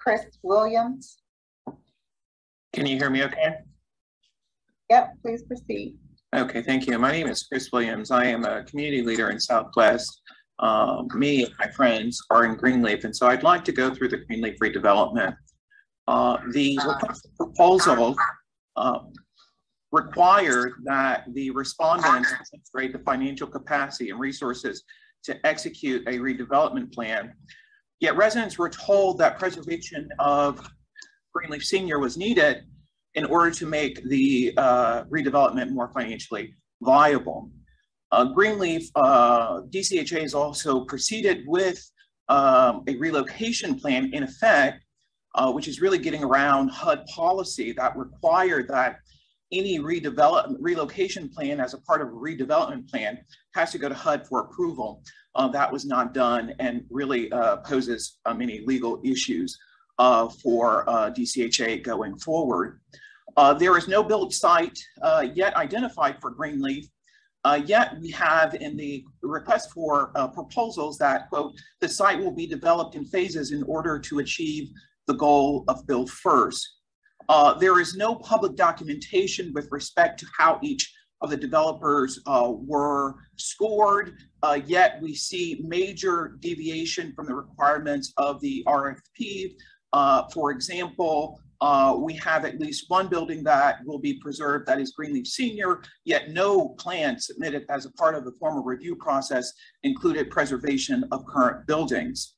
Chris Williams. Can you hear me okay? Yep, please proceed. Okay, thank you. My name is Chris Williams. I am a community leader in Southwest. Me and my friends are in Greenleaf, and so I'd like to go through the Greenleaf redevelopment. The proposal required that the respondents demonstrate the financial capacity and resources to execute a redevelopment plan. Yet residents were told that preservation of Greenleaf Senior was needed in order to make the redevelopment more financially viable. Greenleaf, DCHA has also proceeded with a relocation plan in effect, which is really getting around HUD policy that required that any relocation plan as a part of a redevelopment plan has to go to HUD for approval. That was not done and really poses many legal issues for DCHA going forward. There is no built site yet identified for Greenleaf, yet we have in the request for proposals that, quote, the site will be developed in phases in order to achieve the goal of build first. There is no public documentation with respect to how each of the developers were scored, yet we see major deviation from the requirements of the RFP. For example, we have at least one building that will be preserved, that is Greenleaf Senior, yet no plan submitted as a part of the formal review process included preservation of current buildings.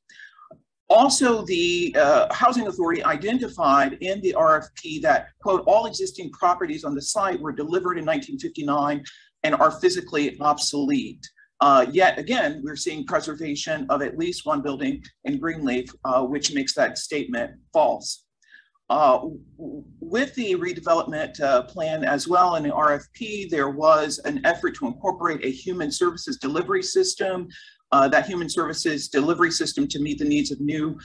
Also, the Housing Authority identified in the RFP that, quote, all existing properties on the site were delivered in 1959 and are physically obsolete. Yet again, we're seeing preservation of at least one building in Greenleaf, which makes that statement false. With the redevelopment plan as well in the RFP, there was an effort to incorporate a human services delivery system. That human services delivery system to meet the needs of new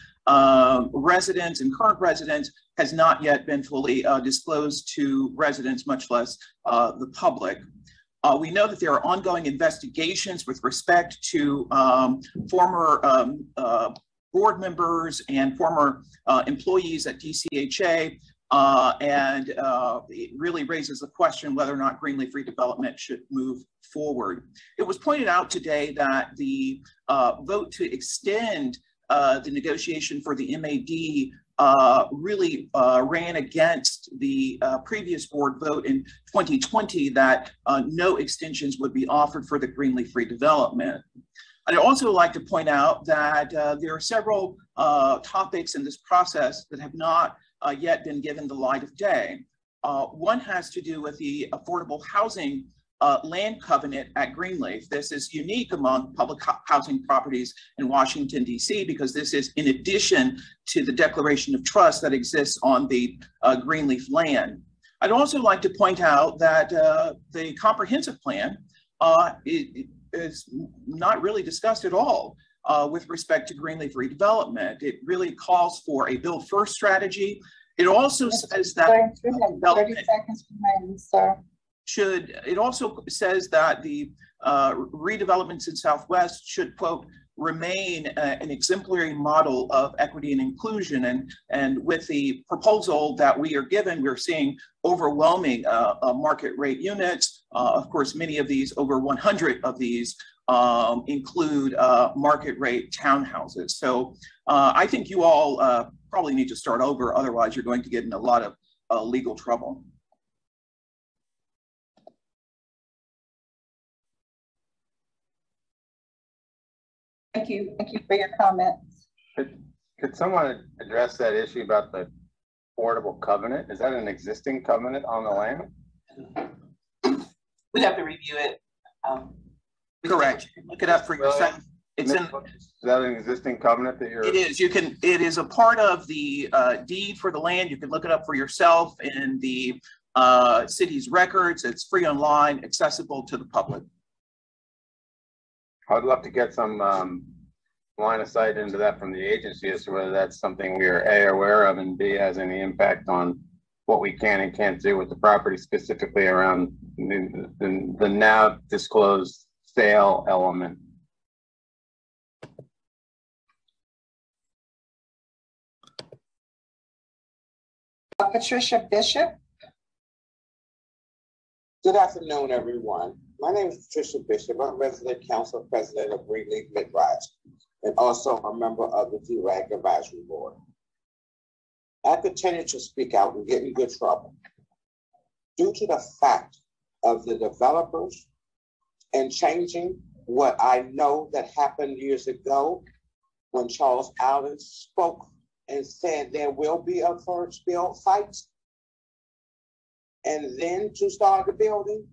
residents and current residents has not yet been fully disclosed to residents, much less the public. We know that there are ongoing investigations with respect to former board members and former employees at DCHA, and it really raises the question whether or not Greenleaf redevelopment should move forward. It was pointed out today that the vote to extend the negotiation for the MAD really ran against the previous board vote in 2020 that no extensions would be offered for the Greenleaf redevelopment. I'd also like to point out that there are several topics in this process that have not yet been given the light of day. One has to do with the affordable housing land covenant at Greenleaf. This is unique among public housing properties in Washington, D.C., because this is in addition to the declaration of trust that exists on the Greenleaf land. I'd also like to point out that the comprehensive plan is not really discussed at all with respect to Greenleaf redevelopment. It really calls for a build first strategy. It also says that 30 seconds remaining, sir. It also says that the redevelopments in Southwest should, quote, remain an exemplary model of equity and inclusion. And with the proposal that we are given, we're seeing overwhelming market rate units. Of course, many of these, over 100 of these, include market rate townhouses. So I think you all probably need to start over, otherwise you're going to get in a lot of legal trouble. Thank you for your comments. Could someone address that issue about the affordable covenant? Is that an existing covenant on the land? We'd have to review it. Correct. Look it up for yourself. Is that an existing covenant that you're? It is. It is a part of the deed for the land. You can look it up for yourself in the city's records. It's free online, accessible to the public. I'd love to get some line of sight into that from the agency as to whether that's something we are A, aware of, and B, has any impact on what we can and can't do with the property, specifically around the now disclosed sale element. Patricia Bishop. Good afternoon, everyone. My name is Patricia Bishop. I'm resident council president of Greenleaf Midrise and also a member of the DRAG Advisory Board. I continue to speak out and get in good trouble due to the fact of the developers and changing what I know that happened years ago when Charles Allen spoke and said there will be a first build fight and then to start the building.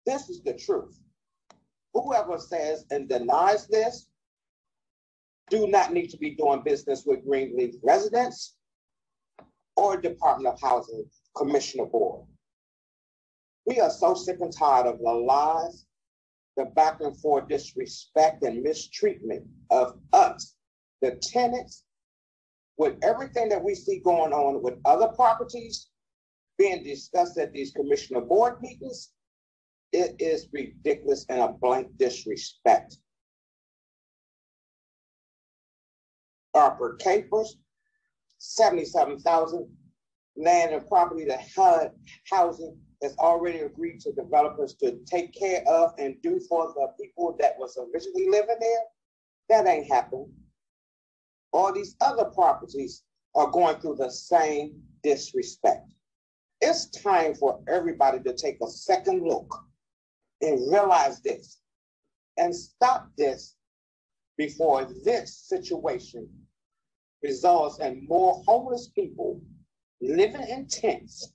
This is the truth. Whoever says and denies this do not need to be doing business with Greenleaf residents or Department of Housing Commissioner Board. We are so sick and tired of the lies, the back and forth disrespect and mistreatment of us, the tenants, with everything that we see going on with other properties being discussed at these commissioner board meetings. It is ridiculous and a blank disrespect. Harper Capers, 77,000 land and property that HUD housing has already agreed to developers to take care of and do for the people that was originally living there. That ain't happened. All these other properties are going through the same disrespect. It's time for everybody to take a second look and realize this and stop this before this situation results in more homeless people living in tents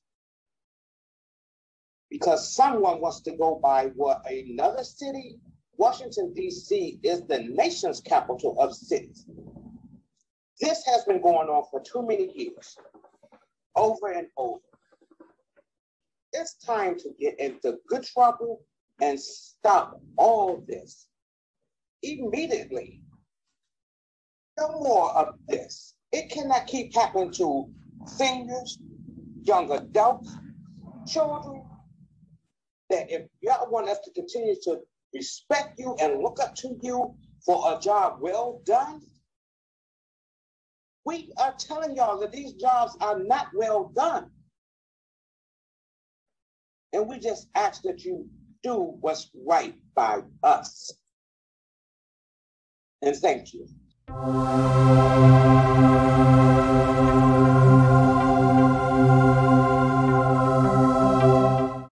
because someone wants to go by what another city, Washington, D.C. is the nation's capital of cities. This has been going on for too many years, over and over. It's time to get into good trouble and stop all this immediately. No more of this. It cannot keep happening to seniors, young adults, children, that if y'all want us to continue to respect you and look up to you for a job well done, we are telling y'all that these jobs are not well done. And we just ask that you do what's right by us. And thank you.